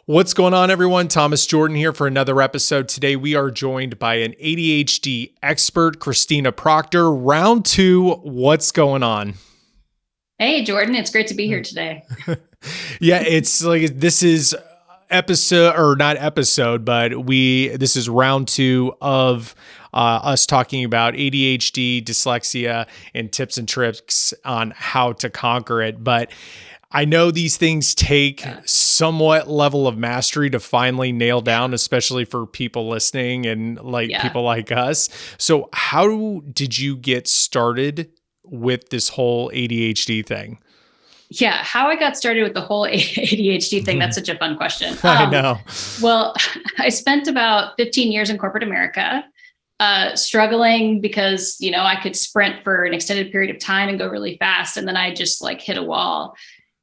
What's going on, everyone? Thomas Jordan here for another episode. Today, we are joined by an ADHD expert, Kristina Proctor. Round two, what's going on? Hey, Jordan, it's great to be here today. Yeah, it's like this is episode or not episode, but this is round two of us talking about ADHD, dyslexia, and tips and tricks on how to conquer it. But I know these things take somewhat level of mastery to finally nail down, especially for people listening and people like us. So how did you get started with this whole ADHD thing? Yeah, how I got started with the whole ADHD thing, that's such a fun question. I know. Well, I spent about 15 years in corporate America, struggling because, I could sprint for an extended period of time and go really fast. And then I just hit a wall.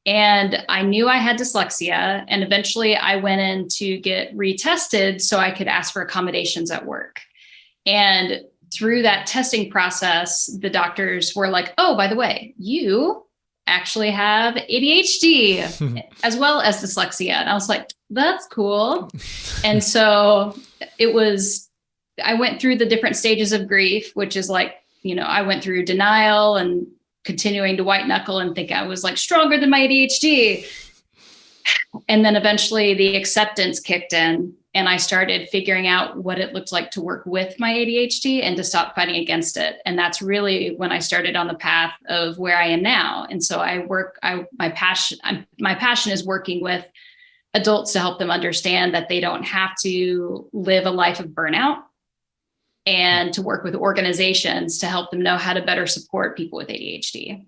And I knew I had dyslexia. And eventually I went in to get retested so I could ask for accommodations at work. And through that testing process, the doctors were like, oh, by the way, you actually have ADHD as well as dyslexia. And I was like, that's cool. And so I went through the different stages of grief, which is I went through denial and continuing to white knuckle and think I was stronger than my ADHD. And then eventually the acceptance kicked in and I started figuring out what it looked like to work with my ADHD and to stop fighting against it. And that's really when I started on the path of where I am now. And so my passion is working with adults to help them understand that they don't have to live a life of burnout, and to work with organizations to help them know how to better support people with ADHD.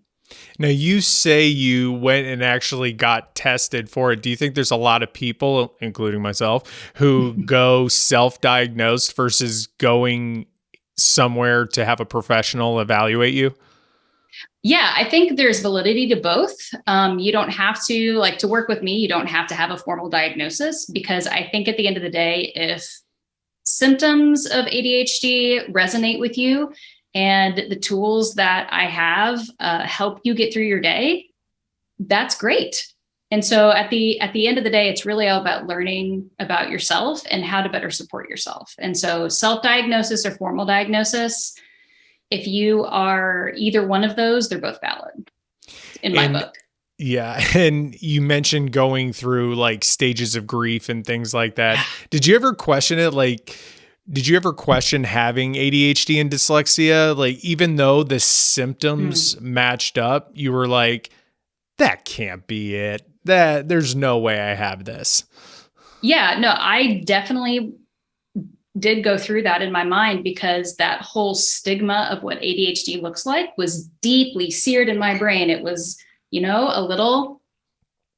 Now, you say you went and actually got tested for it. Do you think there's a lot of people, including myself, who go self-diagnosed versus going somewhere to have a professional evaluate you? Yeah, I think there's validity to both. You don't have to work with me. You don't have to have a formal diagnosis, because I think at the end of the day, if symptoms of ADHD resonate with you and the tools that I have help you get through your day, that's great. And so at the end of the day, it's really all about learning about yourself and how to better support yourself. And so self-diagnosis or formal diagnosis, if you are either one of those, they're both valid in my book. Yeah. And you mentioned going through stages of grief and things like that. Did you ever question it? Did you ever question having ADHD and dyslexia? Even though the symptoms matched up, you were like, that can't be it. There's no way I have this. Yeah, no, I definitely did go through that in my mind, because that whole stigma of what ADHD looks like was deeply seared in my brain. It was, a little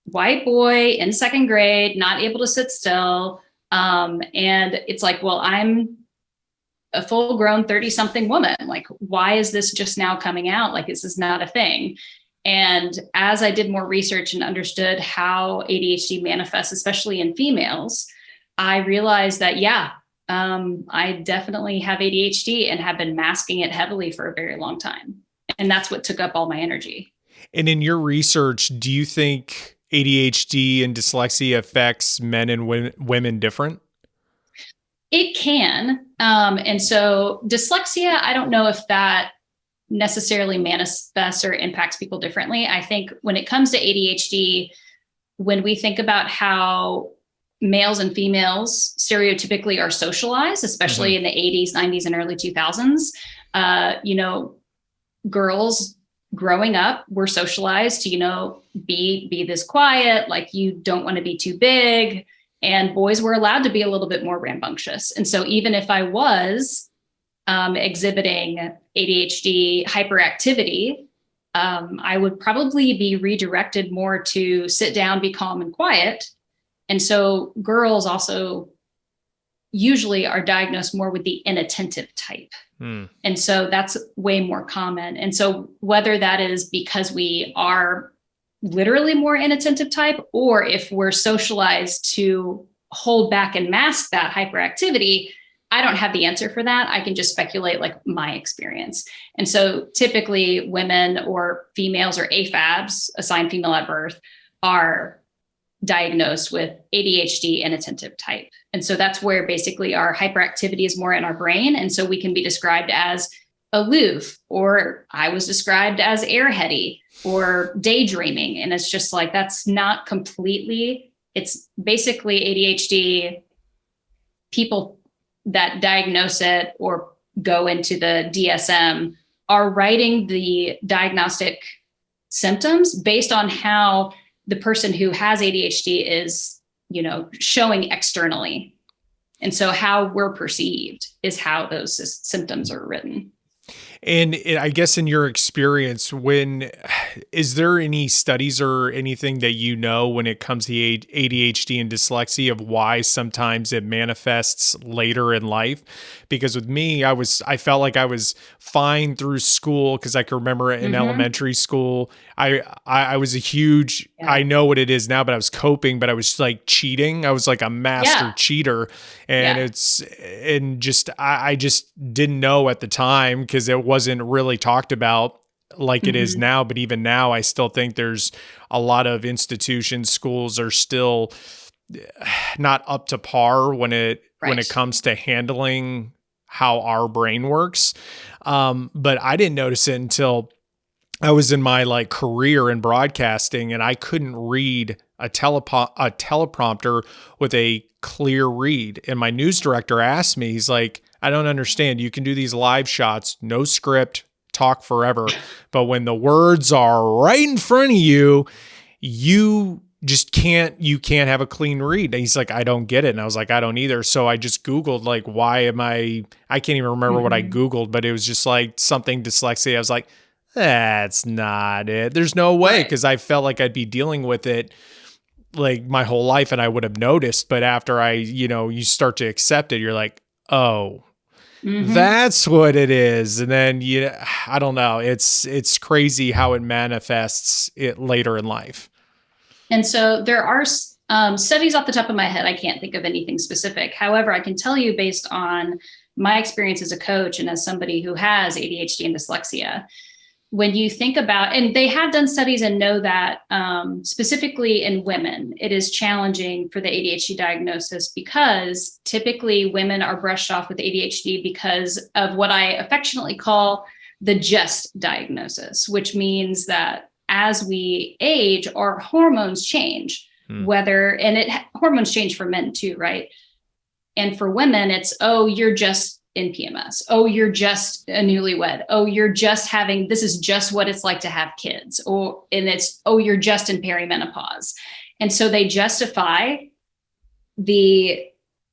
white boy in second grade, not able to sit still. And it's well, I'm a full grown 30-something woman. Why is this just now coming out? This is not a thing. And as I did more research and understood how ADHD manifests, especially in females, I realized that, I definitely have ADHD and have been masking it heavily for a very long time. And that's what took up all my energy. And in your research, do you think ADHD and dyslexia affects men and women different? It can. And so dyslexia, I don't know if that necessarily manifests or impacts people differently. I think when it comes to ADHD, when we think about how males and females stereotypically are socialized, especially in the 80s, 90s, and early 2000s, girls growing up were socialized to, be this quiet, you don't want to be too big. And boys were allowed to be a little bit more rambunctious. And so even if I was exhibiting ADHD hyperactivity, I would probably be redirected more to sit down, be calm and quiet. And so girls also usually are diagnosed more with the inattentive type. And so that's way more common. And so whether that is because we are literally more inattentive type, or if we're socialized to hold back and mask that hyperactivity, I don't have the answer for that. I can just speculate my experience. And so typically women or females or AFABs, assigned female at birth, are diagnosed with ADHD inattentive type. And so that's where basically our hyperactivity is more in our brain. And so we can be described as aloof, or I was described as airheady or daydreaming. And it's just like, that's not completely, it's basically ADHD. People that diagnose it or go into the DSM are writing the diagnostic symptoms based on how the person who has ADHD is, showing externally. And so how we're perceived is how those symptoms are written. And I guess in your experience, is there any studies or anything that when it comes to ADHD and dyslexia of why sometimes it manifests later in life? Because with me, I felt like I was fine through school because I can remember in elementary school, I was a huge, I know what it is now, but I was coping, but I was like cheating. I was like a master cheater. And I just didn't know at the time because it wasn't really talked about like it is now. But even now, I still think there's a lot of institutions, schools are still not up to par when it comes to handling how our brain works. But I didn't notice it until I was in my career in broadcasting, and I couldn't read a teleprompter with a clear read. And my news director asked me, he's like, I don't understand. You can do these live shots, no script, talk forever. But when the words are right in front of you, you can't have a clean read. And he's like, I don't get it. And I was like, I don't either. So I just Googled I can't even remember what I Googled, but it was just like something dyslexia. I was like, that's not it. There's no way. Cause I felt like I'd be dealing with it like my whole life and I would have noticed. But after you start to accept it, you're like, oh, that's what it is. And then I don't know. It's crazy how it manifests it later in life. And so there are studies off the top of my head. I can't think of anything specific. However, I can tell you based on my experience as a coach and as somebody who has ADHD and dyslexia, when you think about, and they have done studies and know that specifically in women, it is challenging for the ADHD diagnosis because typically women are brushed off with ADHD because of what I affectionately call the just diagnosis, which means that as we age, our hormones change, hormones change for men too, right? And for women, it's, oh, you're just in PMS. Oh, you're just a newlywed. Oh, this is just what it's like to have kids. You're just in perimenopause. And so they justify the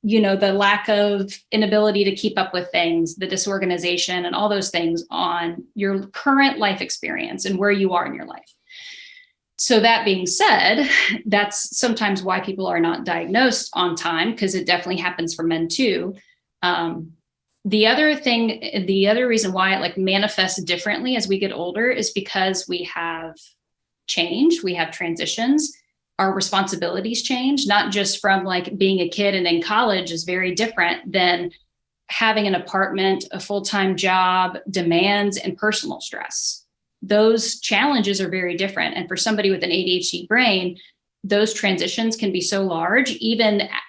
lack of inability to keep up with things, the disorganization and all those things on your current life experience and where you are in your life. So that being said, that's sometimes why people are not diagnosed on time, because it definitely happens for men too. The other reason why it manifests differently as we get older is because we have change, we have transitions, our responsibilities change, not just from being a kid and in college is very different than having an apartment, a full-time job, demands, and personal stress. Those challenges are very different. And for somebody with an ADHD brain, those transitions can be so large,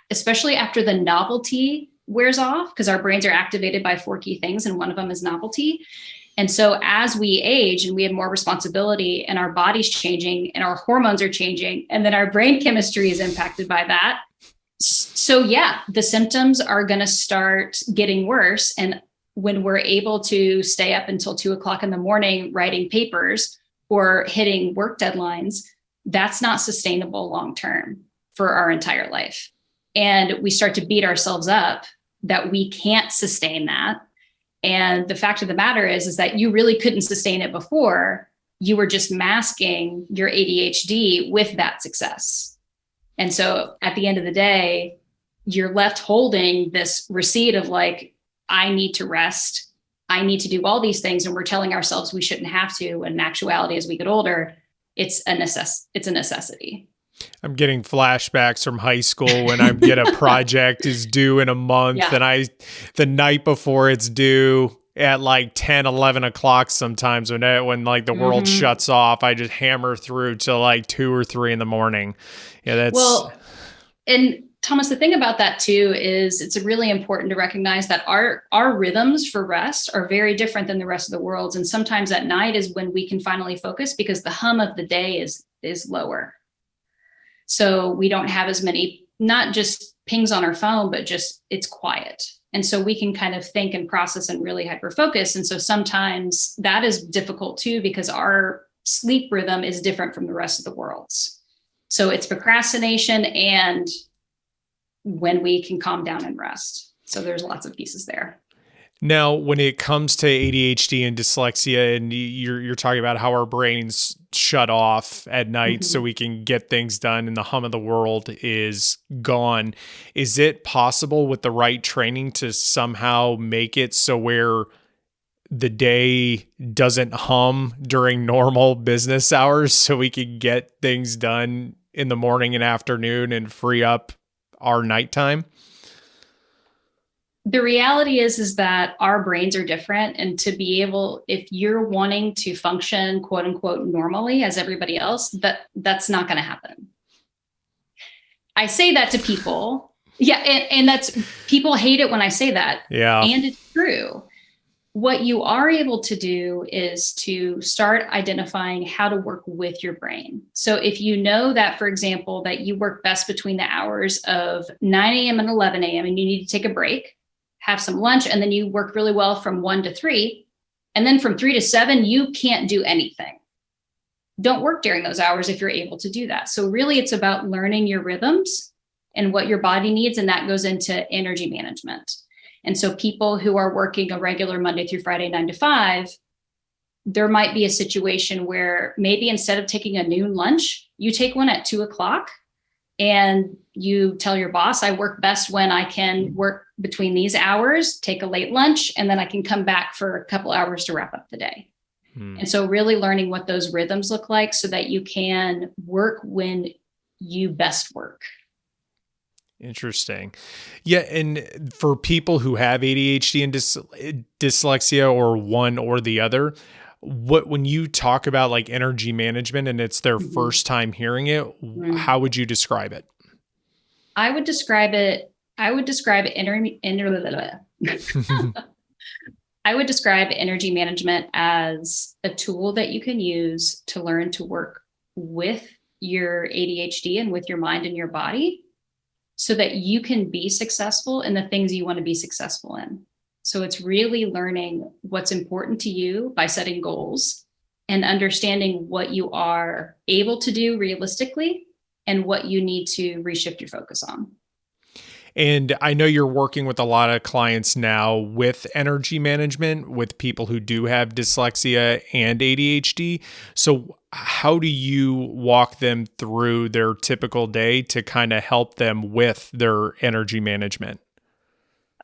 especially after the novelty wears off, because our brains are activated by 4 key things, and one of them is novelty. And so as we age and we have more responsibility and our body's changing and our hormones are changing, and then our brain chemistry is impacted by that. So the symptoms are going to start getting worse. And when we're able to stay up until 2:00 in the morning writing papers or hitting work deadlines, that's not sustainable long-term for our entire life. And we start to beat ourselves up that we can't sustain that. And the fact of the matter is that you really couldn't sustain it before. You were just masking your ADHD with that success. And so at the end of the day, you're left holding this receipt of I need to rest. I need to do all these things. And we're telling ourselves we shouldn't have to. And in actuality, as we get older, it's a necessity. I'm getting flashbacks from high school when I get a project is due in a month and the night before it's due, at like 10, 11 o'clock sometimes when like the world shuts off. I just hammer through till like 2 or 3 in the morning. Yeah, that's well, and Thomas, the thing about that too is it's really important to recognize that our rhythms for rest are very different than the rest of the world's. And sometimes at night is when we can finally focus because the hum of the day is lower. So we don't have as many, not just pings on our phone, but just it's quiet. And so we can kind of think and process and really hyper focus. And so sometimes that is difficult too, because our sleep rhythm is different from the rest of the world's. So it's procrastination and when we can calm down and rest. So there's lots of pieces there. Now, when it comes to ADHD and dyslexia, and you're talking about how our brains shut off at night so we can get things done and the hum of the world is gone, is it possible with the right training to somehow make it so where the day doesn't hum during normal business hours so we can get things done in the morning and afternoon and free up our nighttime? The reality is that our brains are different. And to be able, if you're wanting to function, quote unquote, normally as everybody else, that's not going to happen. I say that to people. Yeah. And that's, people hate it when I say that. Yeah. And it's true. What you are able to do is to start identifying how to work with your brain. So if you know that, for example, that you work best between the hours of 9 a.m. and 11 a.m. and you need to take a break, have some lunch, and then you work really well from 1 to 3. And then from 3 to 7, you can't do anything. Don't work during those hours if you're able to do that. So really it's about learning your rhythms and what your body needs. And that goes into energy management. And so people who are working a regular Monday through Friday, 9 to 5, there might be a situation where maybe instead of taking a noon lunch, you take one at 2 o'clock. And you tell your boss, I work best when I can work between these hours, take a late lunch, and then I can come back for a couple hours to wrap up the day. And so really learning what those rhythms look like so that you can work when you best work. Interesting. Yeah. And for people who have ADHD and dyslexia or one or the other, when you talk about like energy management and it's their first time hearing it, how would you describe it? I would describe energy management as a tool that you can use to learn to work with your ADHD and with your mind and your body so that you can be successful in the things you want to be successful in. So it's really learning what's important to you by setting goals and understanding what you are able to do realistically and what you need to reshift your focus on. And I know you're working with a lot of clients now with energy management, with people who do have dyslexia and ADHD. So how do you walk them through their typical day to kind of help them with their energy management?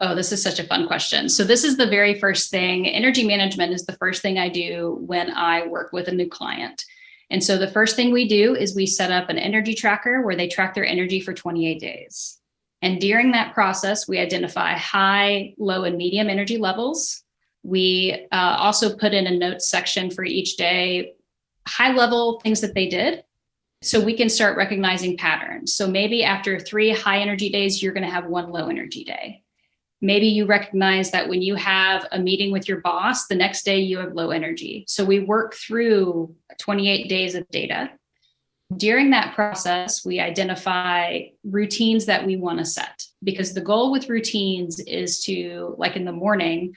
Oh, this is such a fun question. So this is the very first thing. Energy management is the first thing I do when I work with a new client. And so the first thing we do is we set up an energy tracker where they track their energy for 28 days. And during that process, we identify high, low, and medium energy levels. We also put in a notes section for each day, high level things that they did. So we can start recognizing patterns. So maybe after 3 high energy days, you're going to have 1 low energy day. Maybe you recognize that when you have a meeting with your boss, the next day you have low energy. So we work through 28 days of data. During that process, we identify routines that we want to set, because the goal with routines is to, like in the morning,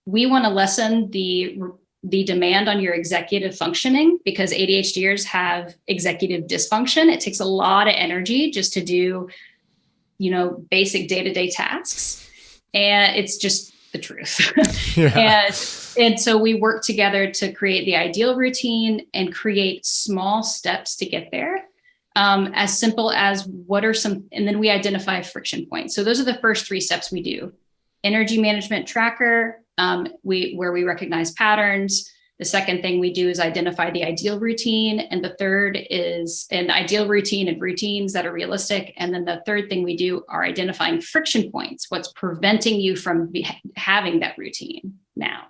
we want to lessen the demand on your executive functioning, because ADHDers have executive dysfunction. It takes a lot of energy just to do, basic day-to-day tasks. And it's just the truth. Yeah. And so we work together to create the ideal routine and create small steps to get there. As simple as and then we identify friction points. So those are the first 3 steps we do. Energy management tracker, where we recognize patterns. The second thing we do is identify the ideal routine. And the third is an ideal routine and routines that are realistic. And then the third thing we do are identifying friction points, what's preventing you from having that routine now.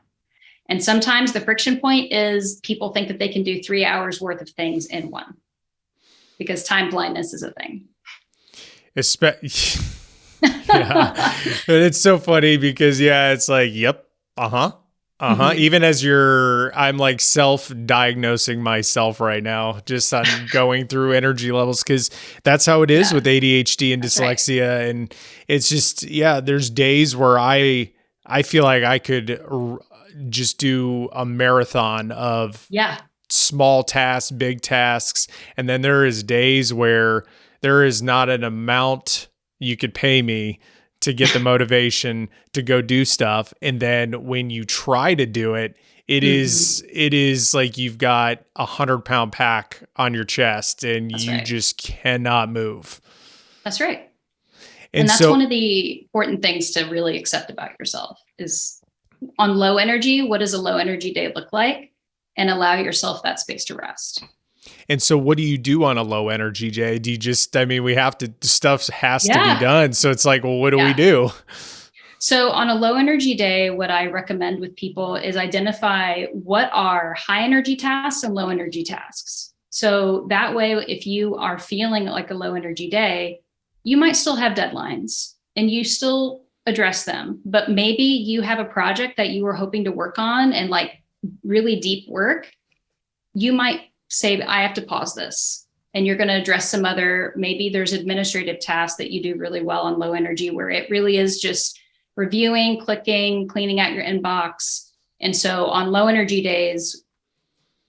And sometimes the friction point is people think that they can do 3 hours worth of things in one, because time blindness is a thing. Yeah. But it's so funny because, yeah, it's like, yep. Even as I'm like self-diagnosing myself right now, just on going through energy levels, because that's how it is with ADHD and dyslexia. Right. And it's just, there's days where I feel like I could just do a marathon of small tasks, big tasks. And then there is days where there is not an amount you could pay me to get the motivation to go do stuff. And then when you try to do it, it is like you've got 100-pound pack on your chest and you just cannot move. That's right. And that's one of the important things to really accept about yourself is on low energy, what does a low energy day look like? And allow yourself that space to rest. And so what do you do on a low energy day? Do you just, stuff has to be done. So it's like, well, what do we do? So on a low energy day, what I recommend with people is identify what are high energy tasks and low energy tasks. So that way, if you are feeling like a low energy day, you might still have deadlines and you still address them, but maybe you have a project that you were hoping to work on and like really deep work. You might say, I have to pause this, and you're going to address some other, maybe there's administrative tasks that you do really well on low energy where it really is just reviewing, clicking, cleaning out your inbox. And so on low energy days,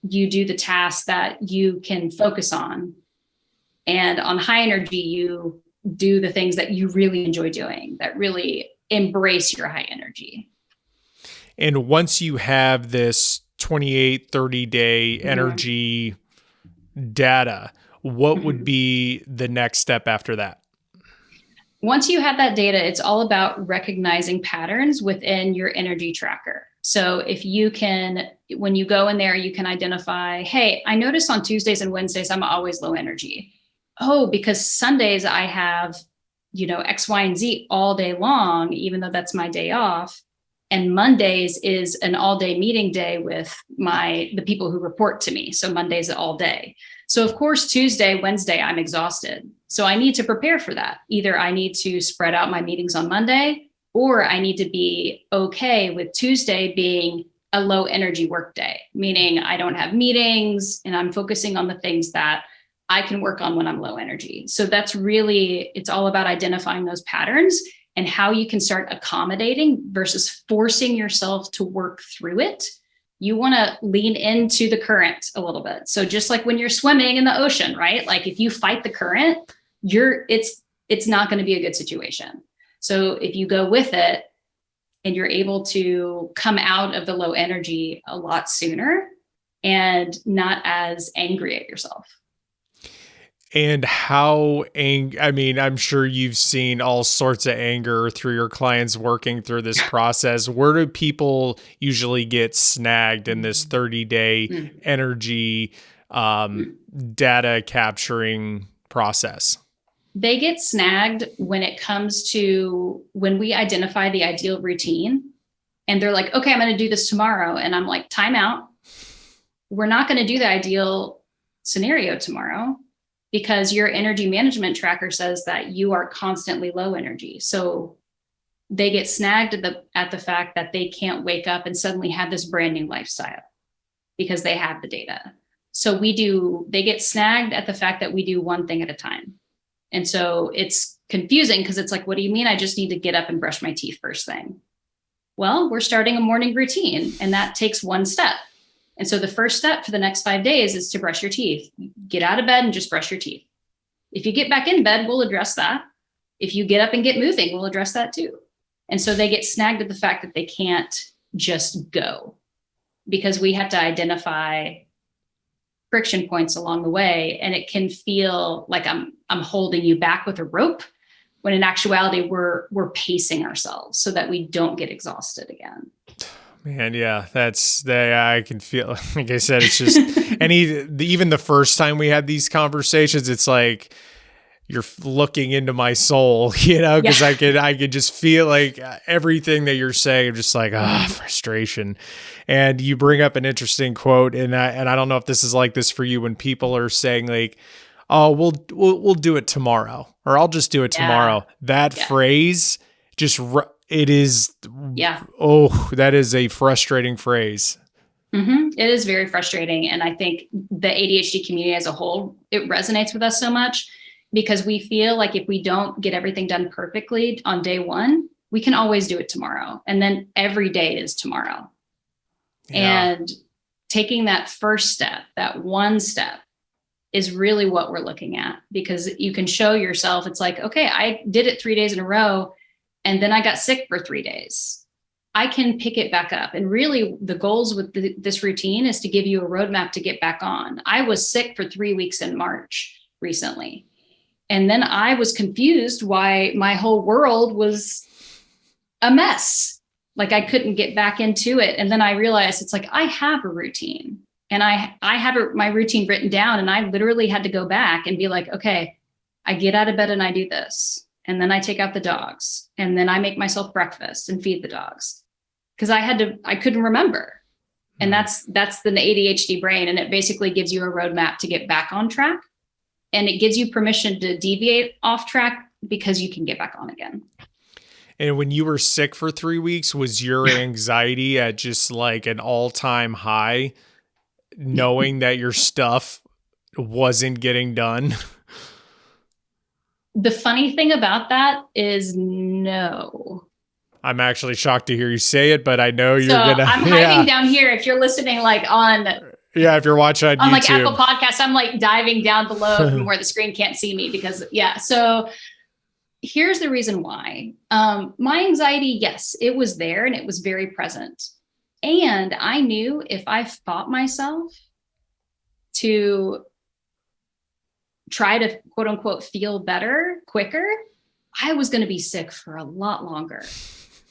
you do the tasks that you can focus on. And on high energy, you do the things that you really enjoy doing, that really embrace your high energy. And once you have this 28, 30-day energy data, what would be the next step after that? Once you have that data, it's all about recognizing patterns within your energy tracker. So if you can, when you go in there, you can identify, hey, I notice on Tuesdays and Wednesdays, I'm always low energy. Oh, because Sundays I have, X, Y, and Z all day long, even though that's my day off. And Mondays is an all-day meeting day with the people who report to me. So Monday's all day. So of course, Tuesday, Wednesday, I'm exhausted. So I need to prepare for that. Either I need to spread out my meetings on Monday, or I need to be okay with Tuesday being a low energy work day, meaning I don't have meetings and I'm focusing on the things that I can work on when I'm low energy. So that's really, it's all about identifying those patterns and how you can start accommodating versus forcing yourself to work through it. You want to lean into the current a little bit. So just like when you're swimming in the ocean, right? Like if you fight the current, it's not going to be a good situation. So if you go with it and you're able to come out of the low energy a lot sooner and not as angry at yourself. And I'm sure you've seen all sorts of anger through your clients working through this process. Where do people usually get snagged in this 30-day energy data capturing process? They get snagged when it comes to when we identify the ideal routine and they're like, okay, I'm going to do this tomorrow. And I'm like, time out. We're not going to do the ideal scenario tomorrow, because your energy management tracker says that you are constantly low energy. So they get snagged at the fact that they can't wake up and suddenly have this brand new lifestyle because they have the data. So they get snagged at the fact that we do one thing at a time. And so it's confusing because it's like, what do you mean I just need to get up and brush my teeth first thing? Well, we're starting a morning routine and that takes one step. And so the first step for the next 5 days is to brush your teeth. Get out of bed and just brush your teeth. If you get back in bed, we'll address that. If you get up and get moving, we'll address that too. And so they get snagged at the fact that they can't just go, because we have to identify friction points along the way. And it can feel like I'm holding you back with a rope, when in actuality, we're pacing ourselves so that we don't get exhausted again. Man, yeah, I can feel, like I said, it's just, even the first time we had these conversations, it's like, you're looking into my soul, because I could just feel like everything that you're saying. I'm just like, frustration. And you bring up an interesting quote, and I don't know if this is like this for you when people are saying like, oh, we'll do it tomorrow, or I'll just do it tomorrow. That phrase just it is. Yeah. Oh, that is a frustrating phrase. It is very frustrating. And I think the ADHD community as a whole, it resonates with us so much because we feel like if we don't get everything done perfectly on day one, we can always do it tomorrow. And then every day is tomorrow. Yeah. And taking that first step, that one step, is really what we're looking at, because you can show yourself, it's like, okay, I did it 3 days in a row, and then I got sick for 3 days. I can pick it back up. And really the goals with this routine is to give you a roadmap to get back on. I was sick for 3 weeks in March recently. And then I was confused why my whole world was a mess. Like I couldn't get back into it. And then I realized it's like, I have a routine, and I have my routine written down, and I literally had to go back and be like, okay, I get out of bed and I do this. And then I take out the dogs, and then I make myself breakfast and feed the dogs. Cause I couldn't remember. And that's the ADHD brain. And it basically gives you a roadmap to get back on track. And it gives you permission to deviate off track because you can get back on again. And when you were sick for 3 weeks, was your anxiety at just like an all-time high, knowing that your stuff wasn't getting done? The funny thing about that is no. I'm actually shocked to hear you say it, but I know you're gonna. I'm hiding down here. If you're listening, like on. Yeah, if you're watching on YouTube. Like Apple Podcasts, I'm like diving down below from where the screen can't see me because So here's the reason why. My anxiety, yes, it was there and it was very present. And I knew if I fought myself to try to quote unquote feel better quicker, I was going to be sick for a lot longer.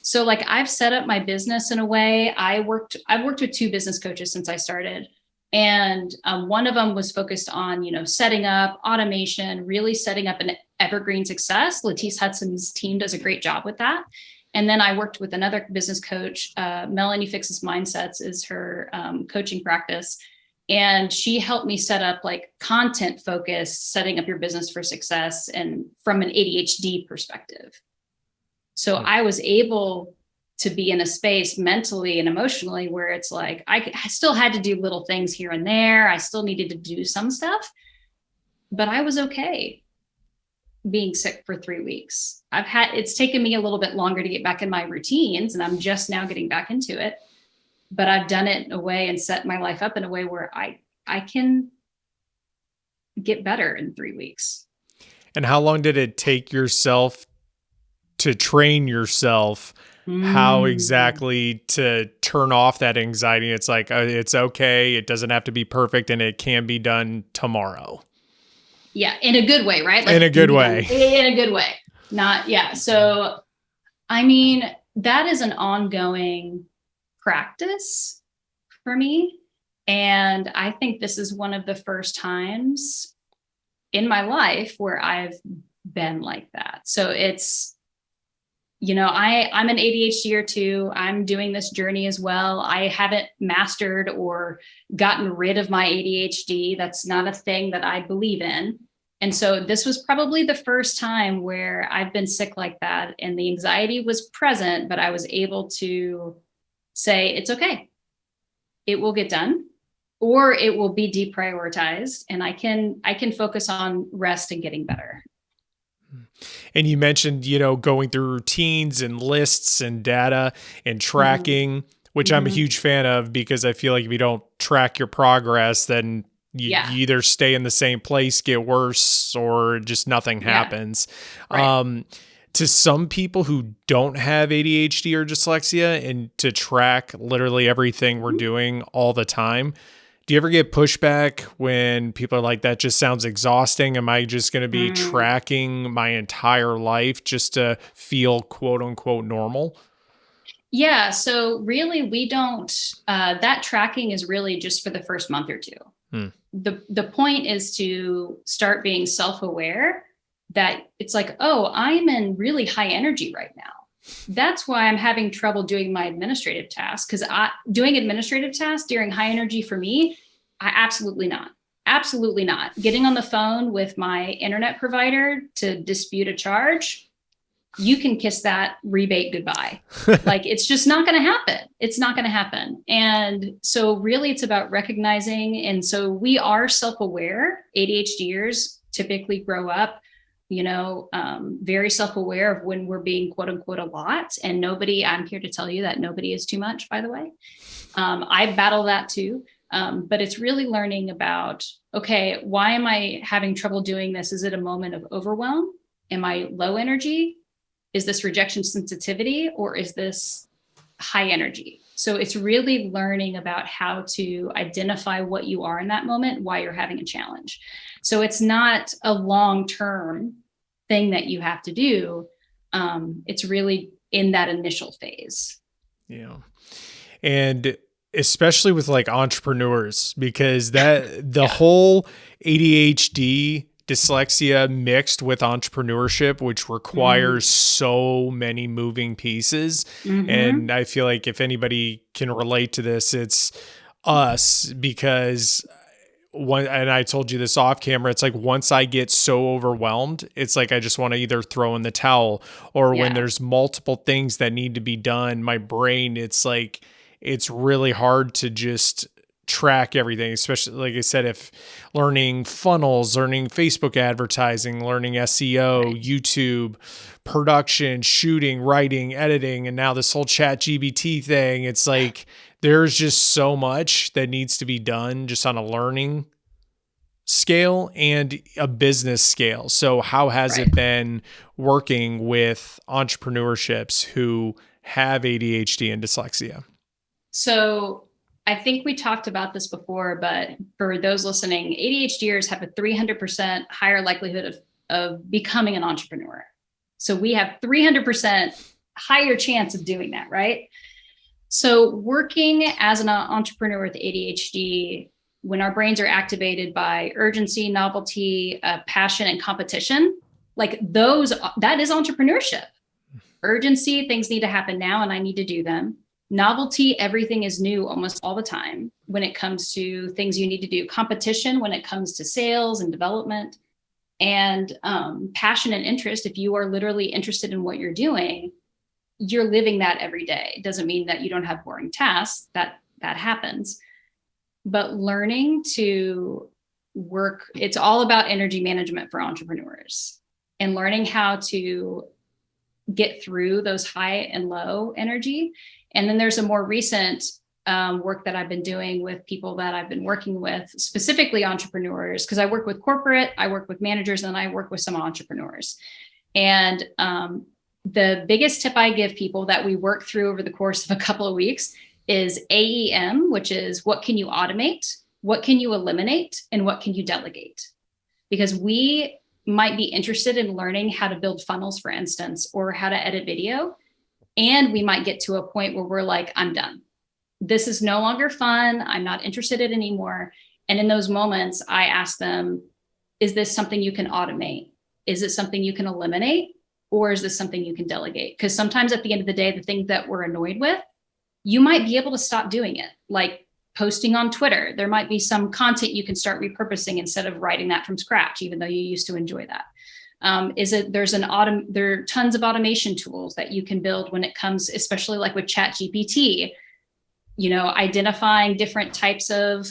So like I've set up my business in a way. I've worked with 2 business coaches since I started. And one of them was focused on, setting up automation, really setting up an evergreen success. Latisse Hudson's team does a great job with that. And then I worked with another business coach, Melanie Fixes Mindsets is her coaching practice. And she helped me set up like content focus, setting up your business for success, and from an ADHD perspective. So I was able to be in a space mentally and emotionally where it's like, I still had to do little things here and there. I still needed to do some stuff, but I was okay being sick for 3 weeks. It's taken me a little bit longer to get back in my routines, and I'm just now getting back into it, but I've done it in a way and set my life up in a way where I can get better in 3 weeks. And how long did it take yourself to train yourself how exactly to turn off that anxiety? It's like, it's okay. It doesn't have to be perfect, and it can be done tomorrow. Yeah. In a good way, right? Like in a good way. In a good way. So, I mean, that is an ongoing practice for me. And I think this is one of the first times in my life where I've been like that. So it's, I'm an ADHD too. I'm doing this journey as well. I haven't mastered or gotten rid of my ADHD. That's not a thing that I believe in. And so this was probably the first time where I've been sick like that. And the anxiety was present, but I was able to say, it's okay. It will get done, or it will be deprioritized. And I can focus on rest and getting better. And you mentioned, going through routines and lists and data and tracking, which I'm a huge fan of, because I feel like if you don't track your progress, then you either stay in the same place, get worse, or just nothing happens. Right. To some people who don't have ADHD or dyslexia, and to track literally everything we're doing all the time, do you ever get pushback when people are like, that just sounds exhausting? Am I just going to be tracking my entire life just to feel quote unquote normal? Yeah. So really we don't, that tracking is really just for the first month or two. The point is to start being self-aware that it's like, oh, I'm in really high energy right now. That's why I'm having trouble doing my administrative tasks, because doing administrative tasks during high energy for me, I absolutely not. Absolutely not. Getting on the phone with my internet provider to dispute a charge, you can kiss that rebate goodbye. Like, it's just not going to happen. It's not going to happen. And so really it's about recognizing. And so we are self-aware. ADHDers typically grow up, very self-aware of when we're being quote unquote a lot. And I'm here to tell you that nobody is too much, by the way. I battle that too. But it's really learning about, okay, why am I having trouble doing this? Is it a moment of overwhelm? Am I low energy? Is this rejection sensitivity, or is this high energy? So it's really learning about how to identify what you are in that moment, why you're having a challenge. So it's not a long-term thing that you have to do. It's really in that initial phase. Yeah. And especially with like entrepreneurs, because the whole ADHD dyslexia mixed with entrepreneurship, which requires so many moving pieces. And I feel like if anybody can relate to this, it's us, because and I told you this off camera, it's like once I get so overwhelmed, it's like I just want to either throw in the towel, or when there's multiple things that need to be done, my brain, it's like, it's really hard to just track everything, especially like I said, if learning funnels, learning Facebook advertising, learning SEO, YouTube, production, shooting, writing, editing, and now this whole ChatGPT thing. It's like, there's just so much that needs to be done just on a learning scale and a business scale. So how has it been working with entrepreneurships who have ADHD and dyslexia? So I think we talked about this before, but for those listening, ADHDers have a 300% higher likelihood of becoming an entrepreneur. So we have 300% higher chance of doing that, right? So working as an entrepreneur with ADHD, when our brains are activated by urgency, novelty, passion, and competition, like that is entrepreneurship. Urgency, things need to happen now and I need to do them. Novelty, everything is new almost all the time when it comes to things you need to do. Competition, when it comes to sales and development. And passion and interest, if you are literally interested in what you're doing, you're living that every day. It doesn't mean that you don't have boring tasks, that happens. But learning to work, it's all about energy management for entrepreneurs, and learning how to get through those high and low energy. And then there's a more recent work that I've been doing with people that I've been working with, specifically entrepreneurs, because I work with corporate, I work with managers, and I work with some entrepreneurs. And the biggest tip I give people that we work through over the course of a couple of weeks is AEM, which is what can you automate, what can you eliminate, and what can you delegate? Because we might be interested in learning how to build funnels, for instance, or how to edit video. And we might get to a point where we're like, I'm done. This is no longer fun. I'm not interested in it anymore. And in those moments, I ask them, is this something you can automate? Is it something you can eliminate? Or is this something you can delegate? Because sometimes at the end of the day, the thing that we're annoyed with, you might be able to stop doing it. Like posting on Twitter, there might be some content you can start repurposing instead of writing that from scratch, even though you used to enjoy that. There are tons of automation tools that you can build when it comes, especially like with ChatGPT, identifying different types of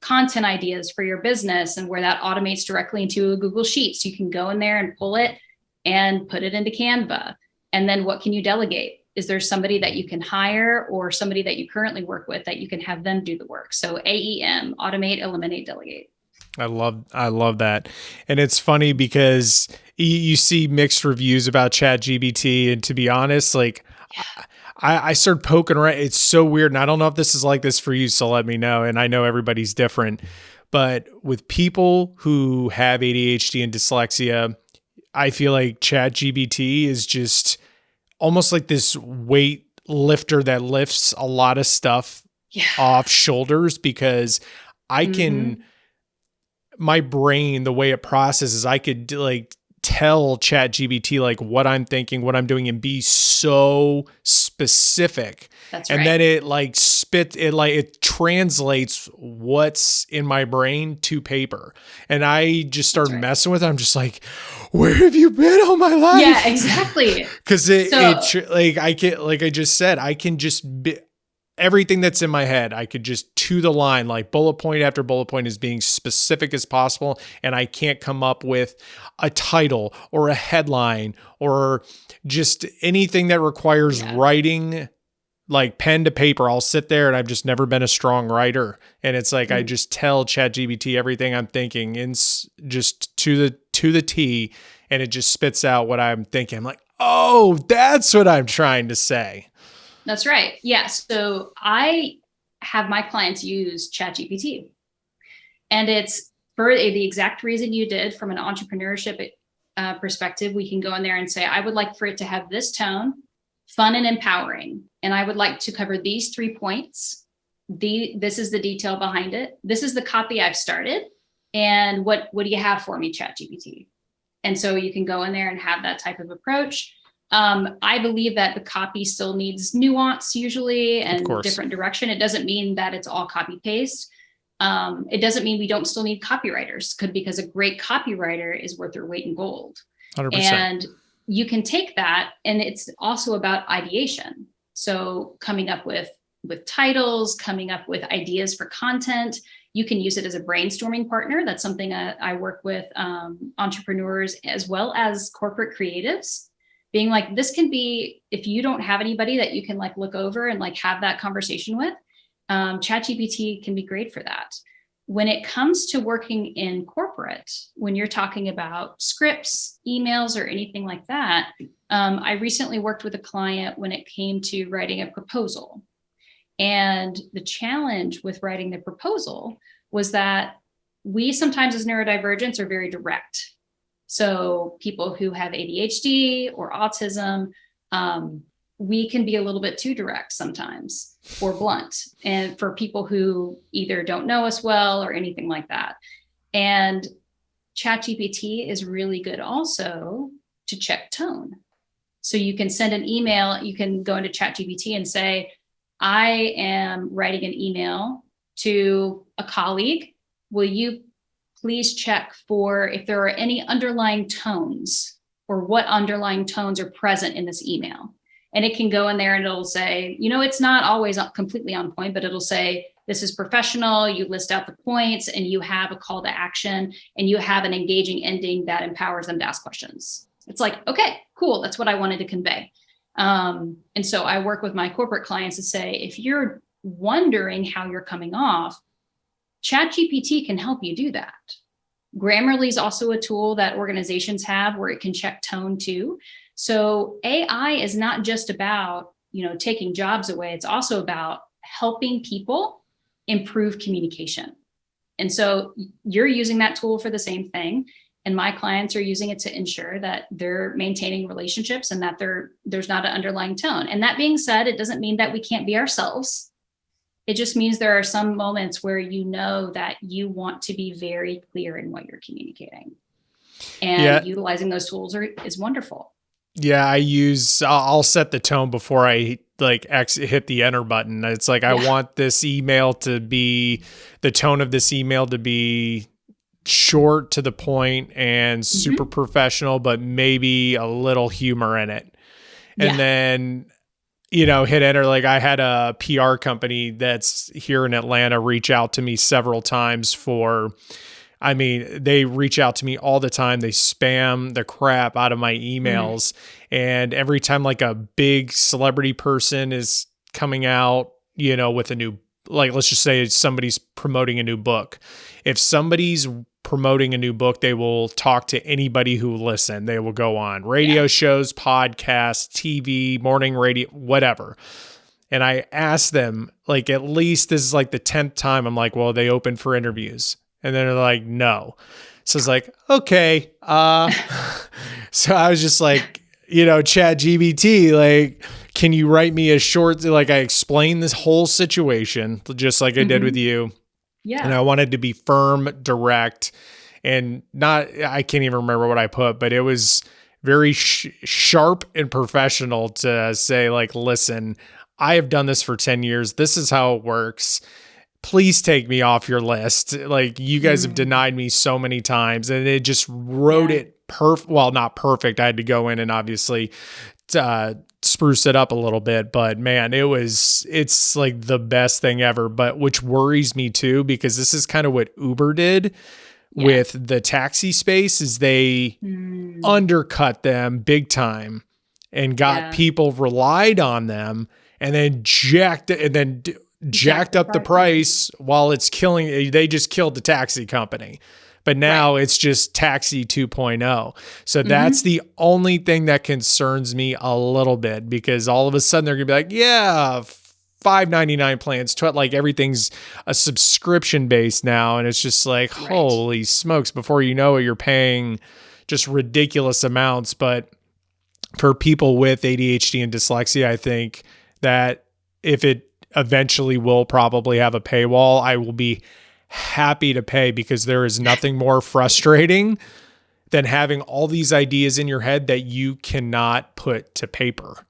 content ideas for your business, and where that automates directly into a Google Sheet. So you can go in there and pull it and put it into Canva. And then what can you delegate? Is there somebody that you can hire, or somebody that you currently work with that you can have them do the work? So AEM, automate, eliminate, delegate. I love that. And it's funny because you see mixed reviews about ChatGPT, and to be honest, like I started poking around. It's so weird. And I don't know if this is like this for you, so let me know. And I know everybody's different, but with people who have ADHD and dyslexia, I feel like ChatGPT is just almost like this weight lifter that lifts a lot of stuff off shoulders, because I can, my brain, the way it processes, I could like tell ChatGPT like what I'm thinking, what I'm doing, and be so specific. That's and right. then it translates what's in my brain to paper. And I just started messing with it. I'm just like, where have you been all my life? Yeah, exactly. Because like I just said, I can just be, everything that's in my head, I could just to the line, like bullet point after bullet point is being specific as possible. And I can't come up with a title or a headline or just anything that requires writing, like pen to paper. I'll sit there, and I've just never been a strong writer. And it's like, I just tell ChatGPT everything I'm thinking and just to the T, and it just spits out what I'm thinking. I'm like, oh, that's what I'm trying to say. That's right. Yeah. So I have my clients use ChatGPT, and it's for the exact reason you did. From an entrepreneurship perspective, we can go in there and say, I would like for it to have this tone, fun and empowering. And I would like to cover these 3 points. This is the detail behind it. This is the copy I've started. And what do you have for me, ChatGPT? And so you can go in there and have that type of approach. I believe that the copy still needs nuance usually and different direction. It doesn't mean that it's all copy paste. It doesn't mean we don't still need copywriters, because a great copywriter is worth their weight in gold. 100%. And you can take that, and it's also about ideation. So coming up with titles, coming up with ideas for content. You can use it as a brainstorming partner. That's something I work with entrepreneurs as well as corporate creatives. Being like, this can be, if you don't have anybody that you can like look over and like have that conversation with, ChatGPT can be great for that. When it comes to working in corporate, when you're talking about scripts, emails, or anything like that, I recently worked with a client when it came to writing a proposal. And the challenge with writing the proposal was that we sometimes as neurodivergents are very direct. So people who have ADHD or autism, we can be a little bit too direct sometimes or blunt. And for people who either don't know us well or anything like that. And ChatGPT is really good also to check tone. So you can send an email, you can go into ChatGPT and say, I am writing an email to a colleague. Will you please check for if there are any underlying tones or what underlying tones are present in this email? And it can go in there and it'll say, it's not always completely on point, but it'll say, this is professional. You list out the points and you have a call to action and you have an engaging ending that empowers them to ask questions. It's like, okay, cool. That's what I wanted to convey. And so I work with my corporate clients to say, if you're wondering how you're coming off, ChatGPT can help you do that. Grammarly is also a tool that organizations have where it can check tone too. So AI is not just about, taking jobs away. It's also about helping people improve communication. And so you're using that tool for the same thing. And my clients are using it to ensure that they're maintaining relationships and that there's not an underlying tone. And that being said, it doesn't mean that we can't be ourselves. It just means there are some moments where that you want to be very clear in what you're communicating. And utilizing those tools is wonderful. Yeah, I'll set the tone before I hit the enter button. It's like, I want this email to be, the tone of this email to be short, to the point, and super professional, but maybe a little humor in it. And then, hit enter. Like, I had a PR company that's here in Atlanta reach out to me several times they reach out to me all the time. They spam the crap out of my emails. And every time like a big celebrity person is coming out, with a new, let's just say somebody's promoting a new book. If somebody's promoting a new book, they will talk to anybody who will listen. They will go on radio shows, podcasts, TV, morning radio, whatever. And I asked them, at least this is like the 10th time. I'm like, well, they open for interviews. And then they're like, no. So it's like, okay. So I was just like, ChatGPT, can you write me a short, I explained this whole situation just like I did with you. Yeah. And I wanted to be firm, direct, and I can't even remember what I put, but it was very sharp and professional to say like, listen, I have done this for 10 years. This is how it works. Please take me off your list. Like, you guys have denied me so many times, and it just wrote it well, not perfect. I had to go in and obviously spruce it up a little bit, but man, it's like the best thing ever. But which worries me too, because this is kind of what Uber did with the taxi space, is they undercut them big time and got people relied on them, and then jacked up the price while it's killing. They just killed the taxi company. But now it's just taxi 2.0. So that's the only thing that concerns me a little bit, because all of a sudden they're going to be like, yeah, $5.99 plans, like everything's a subscription base now. And it's just like, holy smokes, before you know it, you're paying just ridiculous amounts. But for people with ADHD and dyslexia, I think that if it eventually will probably have a paywall, I will be happy to pay, because there is nothing more frustrating than having all these ideas in your head that you cannot put to paper.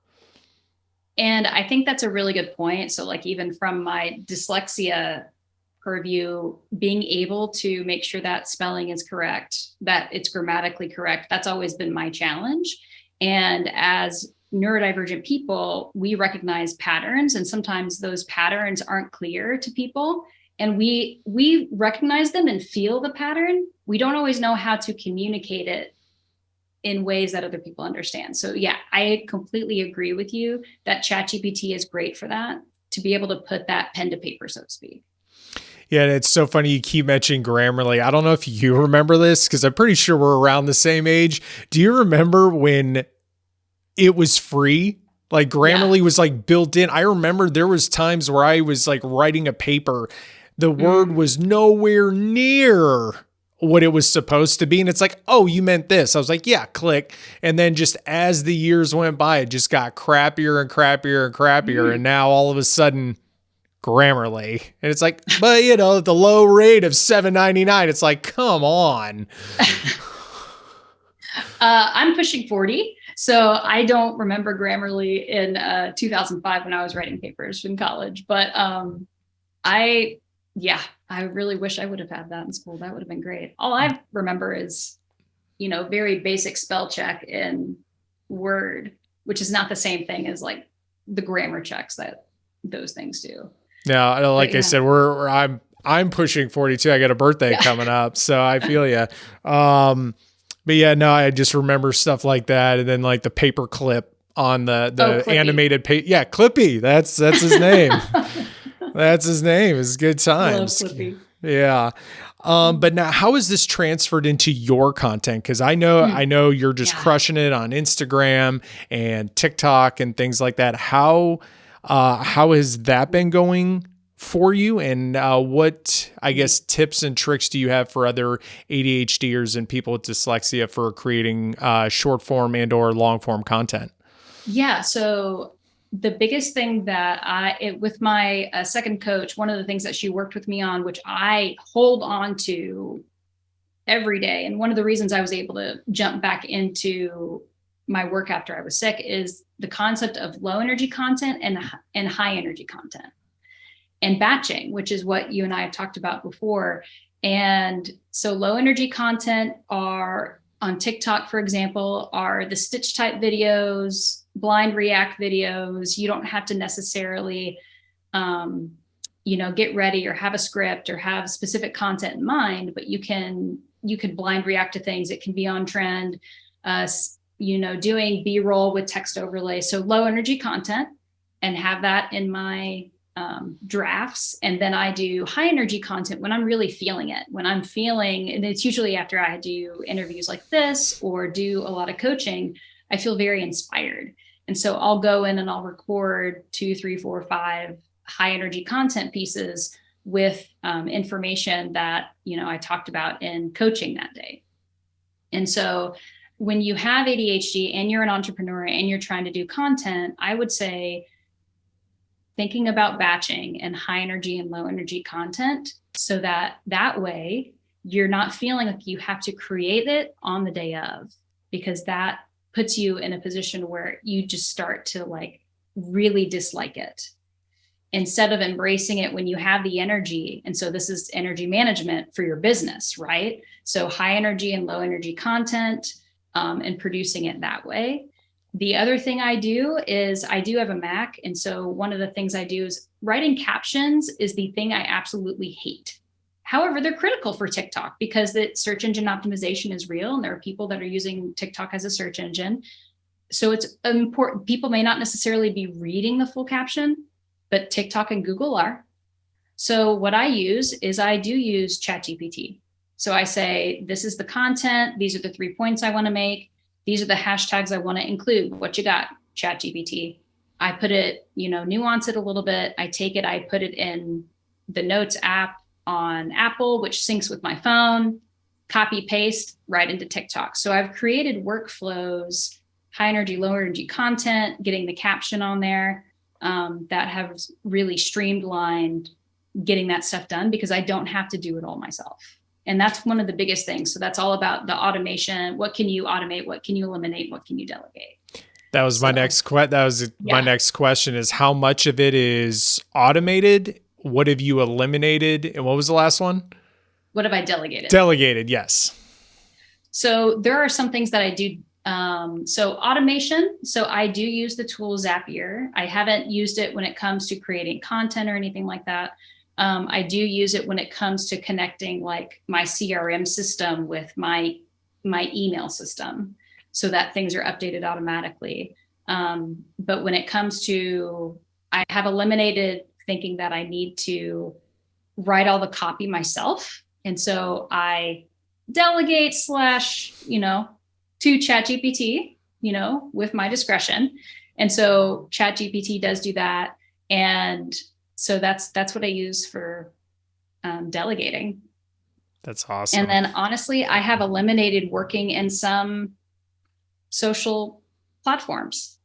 And I think that's a really good point. So like, even from my dyslexia purview, being able to make sure that spelling is correct, that it's grammatically correct, that's always been my challenge. And as neurodivergent people, we recognize patterns, and sometimes those patterns aren't clear to people. And we recognize them and feel the pattern. We don't always know how to communicate it in ways that other people understand. So yeah, I completely agree with you that ChatGPT is great for that, to be able to put that pen to paper, so to speak. Yeah, and it's so funny you keep mentioning Grammarly. I don't know if you remember this, because I'm pretty sure we're around the same age. Do you remember when it was free? Like, Grammarly was like built in. I remember there was times where I was like writing a paper, the word was nowhere near what it was supposed to be. And it's like, oh, you meant this. I was like, yeah, click. And then just as the years went by, it just got crappier and crappier and crappier. And now all of a sudden, Grammarly. And it's like, but the low rate of $7.99. It's like, come on. I'm pushing 40. So I don't remember Grammarly in 2005 when I was writing papers in college. But I really wish I would have had that in school. That would have been great. All I remember is, very basic spell check in Word, which is not the same thing as like the grammar checks that those things do. Now, like I said, I'm pushing 42. I got a birthday coming up, so I feel you. But yeah, no, I just remember stuff like that, and then like the paper clip on the animated page. Yeah, Clippy. That's his name. That's his name. It's good times. Love Clippy. Yeah. But now, how is this transferred into your content? Because I know you're just crushing it on Instagram and TikTok and things like that. How has that been going for you? And what, I guess, tips and tricks do you have for other ADHDers and people with dyslexia for creating short form and or long form content? Yeah. So the biggest thing that with my second coach, one of the things that she worked with me on, which I hold on to every day, and one of the reasons I was able to jump back into my work after I was sick, is the concept of low energy content and high energy content, and batching, which is what you and I have talked about before. And so low energy content are on TikTok, for example, are the stitch type videos, blind react videos. You don't have to necessarily, get ready or have a script or have specific content in mind, but you can blind react to things. It can be on trend, doing B-roll with text overlay. So low energy content, and have that in my drafts. And then I do high energy content when I'm really feeling it, and it's usually after I do interviews like this or do a lot of coaching, I feel very inspired. And so I'll go in and I'll record 2, 3, 4, 5 high energy content pieces with information that, I talked about in coaching that day. And so when you have ADHD and you're an entrepreneur and you're trying to do content, I would say thinking about batching and high energy and low energy content, so that way you're not feeling like you have to create it on the day of, because that puts you in a position where you just start to like really dislike it instead of embracing it when you have the energy. And so this is energy management for your business, right? So high energy and low energy content, and producing it that way. The other thing I do is I do have a Mac. And so one of the things I do is writing captions is the thing I absolutely hate. However, they're critical for TikTok because the search engine optimization is real and there are people that are using TikTok as a search engine. So it's important. People may not necessarily be reading the full caption, but TikTok and Google are. So what I use is I do use ChatGPT. So I say, this is the content. These are the 3 points I want to make. These are the hashtags I want to include. What you got, ChatGPT? I put it, nuance it a little bit. I take it, I put it in the Notes app on Apple, which syncs with my phone, copy, paste right into TikTok. So I've created workflows, high energy, low energy content, getting the caption on there, that have really streamlined getting that stuff done because I don't have to do it all myself. And that's one of the biggest things. So that's all about the automation. What can you automate? What can you eliminate? What can you delegate? That was my next my next question is how much of it is automated? What have you eliminated? And what was the last one? What have I delegated? Delegated, yes. So there are some things that I do. So automation. So I do use the tool Zapier. I haven't used it when it comes to creating content or anything like that. I do use it when it comes to connecting like my CRM system with my email system so that things are updated automatically. But when it comes to, I have eliminated thinking that I need to write all the copy myself. And so I delegate / to ChatGPT, with my discretion. And so ChatGPT does do that. And so that's what I use for delegating. That's awesome. And then honestly, I have eliminated working in some social platforms.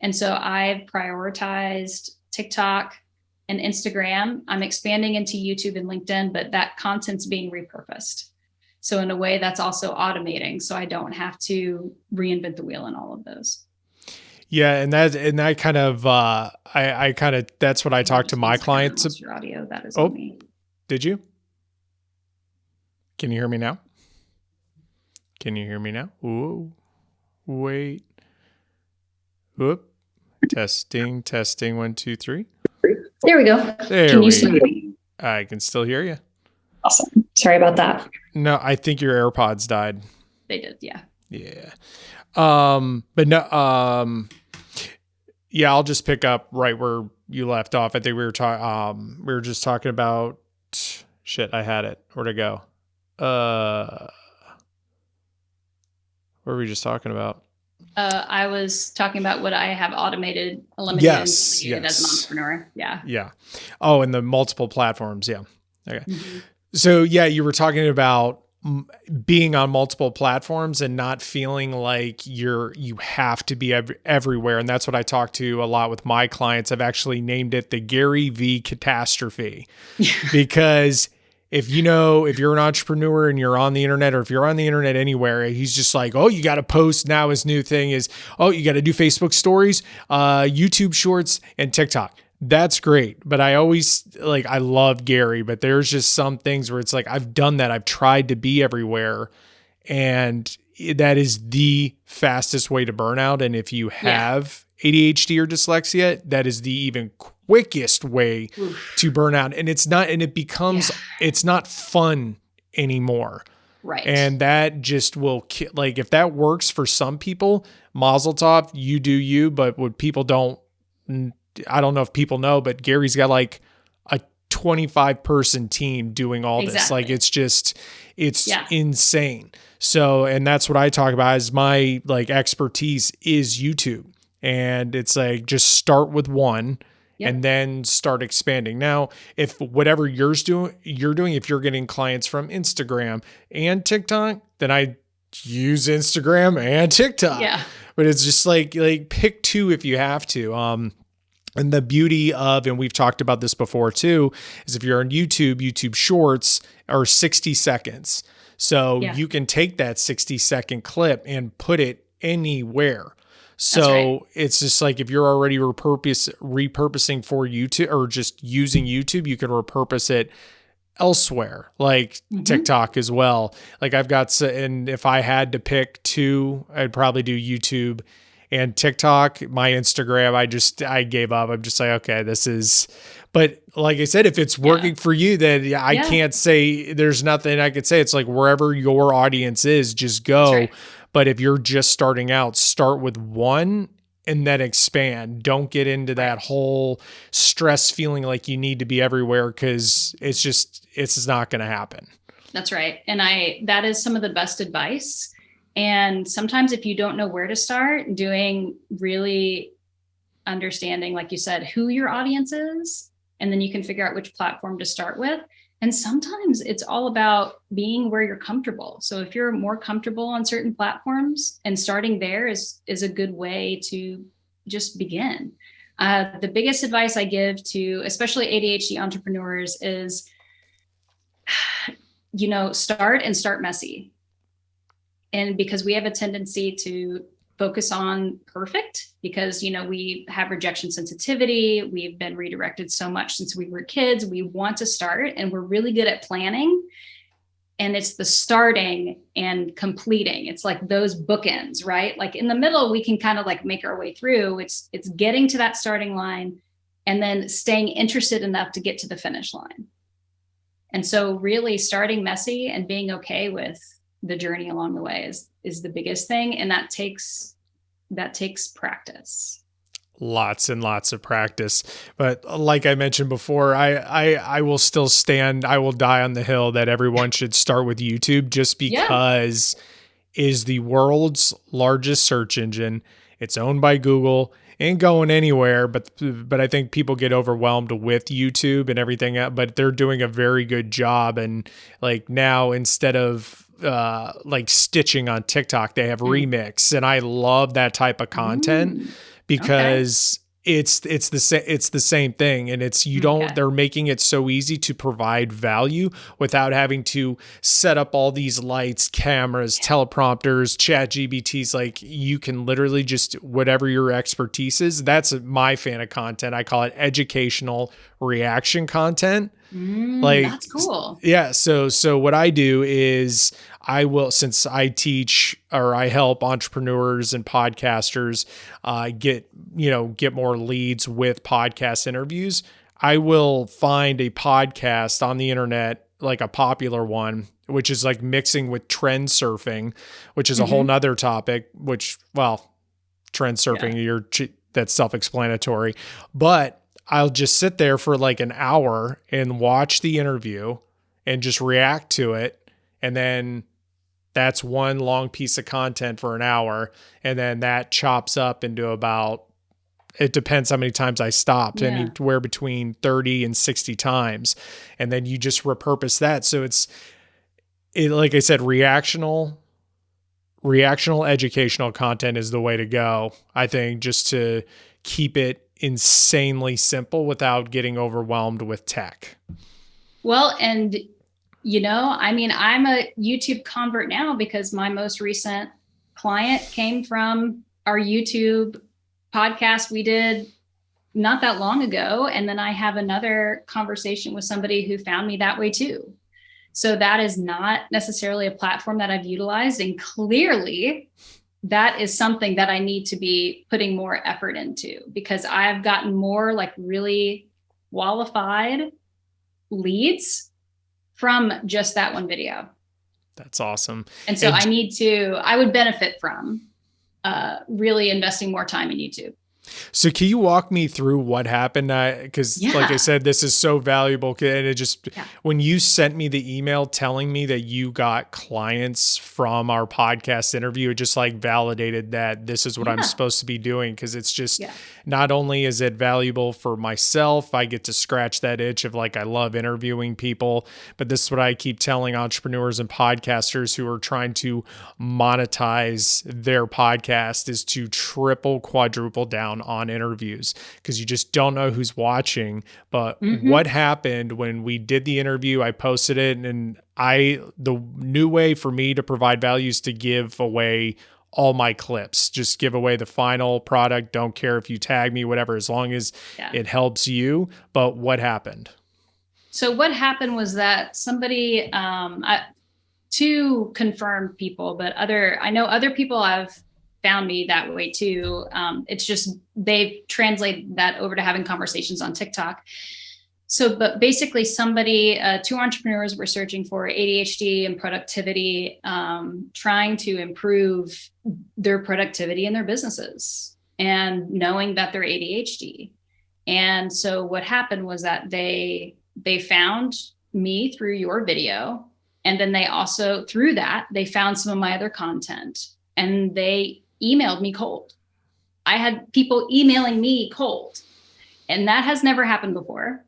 And so I've prioritized TikTok and Instagram. I'm expanding into YouTube and LinkedIn, but that content's being repurposed. So in a way that's also automating. So I don't have to reinvent the wheel in all of those. Yeah. And that kind of, I kind of, that's what I talk to my clients. Your audio, that is me. Did you? Can you hear me now? Can you hear me now? Ooh, wait. Whoop. Testing. 1, 2, 3. There we go. Can you still hear me? I can still hear you. Awesome. Sorry about that. No, I think your AirPods died. They did, yeah. Yeah. But no, yeah, I'll just pick up right where you left off. I think we were just talking about shit. I had it. Where'd it go? What were we just talking about? I was talking about what I have eliminated as an entrepreneur. Yeah. Yeah. Oh, and the multiple platforms. Yeah. Okay. Mm-hmm. So yeah, you were talking about being on multiple platforms and not feeling like you have to be everywhere. And that's what I talk to a lot with my clients. I've actually named it the Gary V catastrophe because if you're an entrepreneur and you're on the internet, or if you're on the internet anywhere, he's just like, oh, you got to post. Now his new thing is, oh, you got to do Facebook stories, YouTube shorts, and TikTok. That's great. But I love Gary, but there's just some things where it's like, I've done that. I've tried to be everywhere, and that is the fastest way to burnout. And if you have ADHD or dyslexia, that is the even quickest way to burn out. And it's not fun anymore. Right. And that just will if that works for some people, mazel tov, you do you. But what people don't, I don't know if people know, but Gary's got like a 25-person team doing all this. Like it's insane. So, and that's what I talk about is my expertise is YouTube. And it's like, just start with one and then start expanding. Now, if whatever you're doing, if you're getting clients from Instagram and TikTok, then I use Instagram and TikTok. Yeah. But it's just like pick two if you have to. And the beauty of, and we've talked about this before too, is if you're on YouTube, YouTube Shorts are 60 seconds. So you can take that 60-second clip and put it anywhere. So it's just like if you're already repurposing for YouTube or just using YouTube, you can repurpose it elsewhere, like TikTok as well. Like and if I had to pick two, I'd probably do YouTube and TikTok. My Instagram, I gave up. I'm just like, okay, but like I said, if it's working for you, then I can't say there's nothing I could say. It's like wherever your audience is, just go. But if you're just starting out, start with one and then expand. Don't get into that whole stress feeling like you need to be everywhere, because it's not going to happen. That's right. And that is some of the best advice. And sometimes if you don't know where to start, doing really understanding, like you said, who your audience is, and then you can figure out which platform to start with. And sometimes it's all about being where you're comfortable. So if you're more comfortable on certain platforms, and starting there is a good way to just begin. The biggest advice I give to especially ADHD entrepreneurs is, start messy. And because we have a tendency to focus on perfect, because, we have rejection sensitivity. We've been redirected so much since we were kids. We want to start, and we're really good at planning. And it's the starting and completing. It's like those bookends, right? Like in the middle, we can kind of like make our way through. It's getting to that starting line and then staying interested enough to get to the finish line. And so really starting messy and being okay with the journey along the way is the biggest thing. And that takes practice. Lots and lots of practice. But like I mentioned before, I will still I will die on the hill that everyone should start with YouTube, just because is the world's largest search engine. It's owned by Google. Ain't going anywhere, but I think people get overwhelmed with YouTube and everything, but they're doing a very good job. And like now, instead of like stitching on TikTok, they have remix, and I love that type of content because it's the same thing, and they're making it so easy to provide value without having to set up all these lights, cameras, teleprompters, chat GBTs. Like you can literally just, whatever your expertise is, that's my fan of content. I call it educational reaction content. That's cool. Yeah. So what I do is since I teach or I help entrepreneurs and podcasters get more leads with podcast interviews, I will find a podcast on the internet, like a popular one, which is like mixing with trend surfing, which is a whole nother topic, trend surfing, that's self-explanatory, but I'll just sit there for like an hour and watch the interview and just react to it. And then that's one long piece of content for an hour. And then that chops up into it depends how many times I stopped, anywhere between 30 and 60 times. And then you just repurpose that. So like I said, reactional educational content is the way to go, I think, just to keep it insanely simple without getting overwhelmed with tech. Well, and I'm a YouTube convert now because my most recent client came from our YouTube podcast we did not that long ago. And then I have another conversation with somebody who found me that way too. So that is not necessarily a platform that I've utilized. And clearly that is something that I need to be putting more effort into, because I've gotten more like really qualified leads from just that one video. That's awesome. And so I would benefit from really investing more time in YouTube. So can you walk me through what happened? Because like I said, this is so valuable. And it just, when you sent me the email telling me that you got clients from our podcast interview, it just like validated that this is what I'm supposed to be doing. Because it's just, not only is it valuable for myself, I get to scratch that itch of like, I love interviewing people, but this is what I keep telling entrepreneurs and podcasters who are trying to monetize their podcast, is to triple, quadruple down down on interviews because you just don't know who's watching. But Mm-hmm. what happened when we did the interview, I posted it, and the new way for me to provide value is to give away all my clips, just give away the final product. Don't care if you tag me, whatever, as long as it helps you. But what happened? So what happened was that somebody, two confirmed people, but I know other people have found me that way too. It's just, they've translated that over to having conversations on TikTok. So, but basically two entrepreneurs were searching for ADHD and productivity, trying to improve their productivity in their businesses and knowing that they're ADHD. And so what happened was that they found me through your video. And then they also, through that, they found some of my other content and they emailed me cold. I had people emailing me cold, and that has never happened before.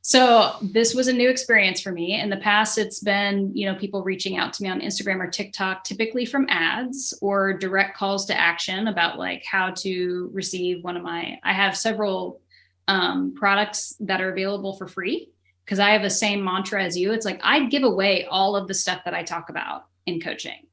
So this was a new experience for me. In the past, it's been, people reaching out to me on Instagram or TikTok, typically from ads or direct calls to action about like how to receive I have several products that are available for free because I have the same mantra as you. It's like, I give away all of the stuff that I talk about in coaching.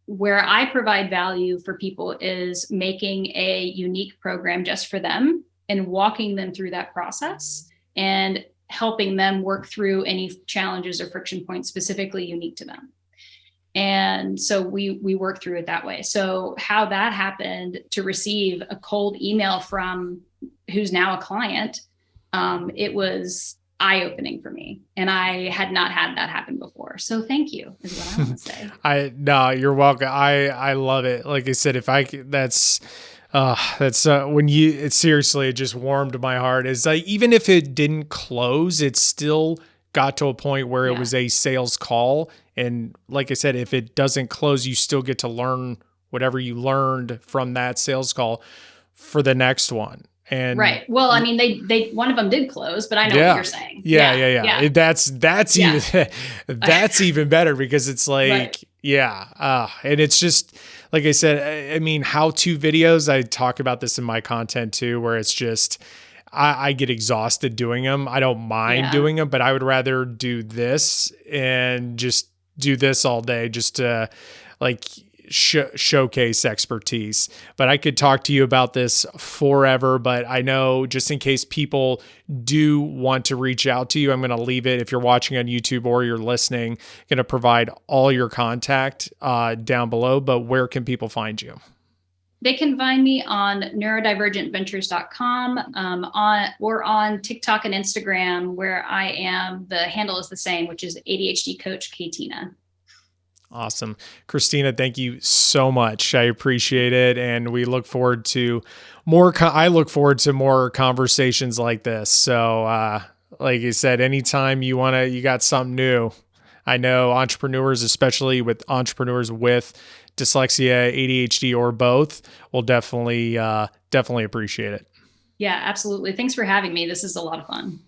Where I provide value for people is making a unique program just for them and walking them through that process and helping them work through any challenges or friction points specifically unique to them. And so we work through it that way. So how that happened to receive a cold email from who's now a client, it was eye-opening for me. And I had not had that happen before. So thank you is what I want to say. No, you're welcome. I love it. Like I said, it seriously, it just warmed my heart. It's like, even if it didn't close, it still got to a point where it was a sales call. And like I said, if it doesn't close, you still get to learn whatever you learned from that sales call for the next one. And right. Well, I mean, they one of them did close, but I know what you're saying. Yeah. That's even that's even better because it's like, and it's just like I said. I mean, how-to videos. I talk about this in my content too, where it's just I get exhausted doing them. I don't mind doing them, but I would rather do this and just do this all day, just to like showcase expertise. But I could talk to you about this forever, but I know just in case people do want to reach out to you, I'm going to leave it, if you're watching on YouTube or you're listening, going to provide all your contact down below. But where can people find you? They can find me on neurodivergentventures.com, or on TikTok and Instagram, where the handle is the same, which is ADHD Coach Katina. Awesome. Kristina, thank you so much. I appreciate it. And we look forward to I look forward to more conversations like this. So, like you said, anytime you got something new, I know entrepreneurs, especially with entrepreneurs with dyslexia, ADHD, or both, will definitely appreciate it. Yeah, absolutely. Thanks for having me. This is a lot of fun.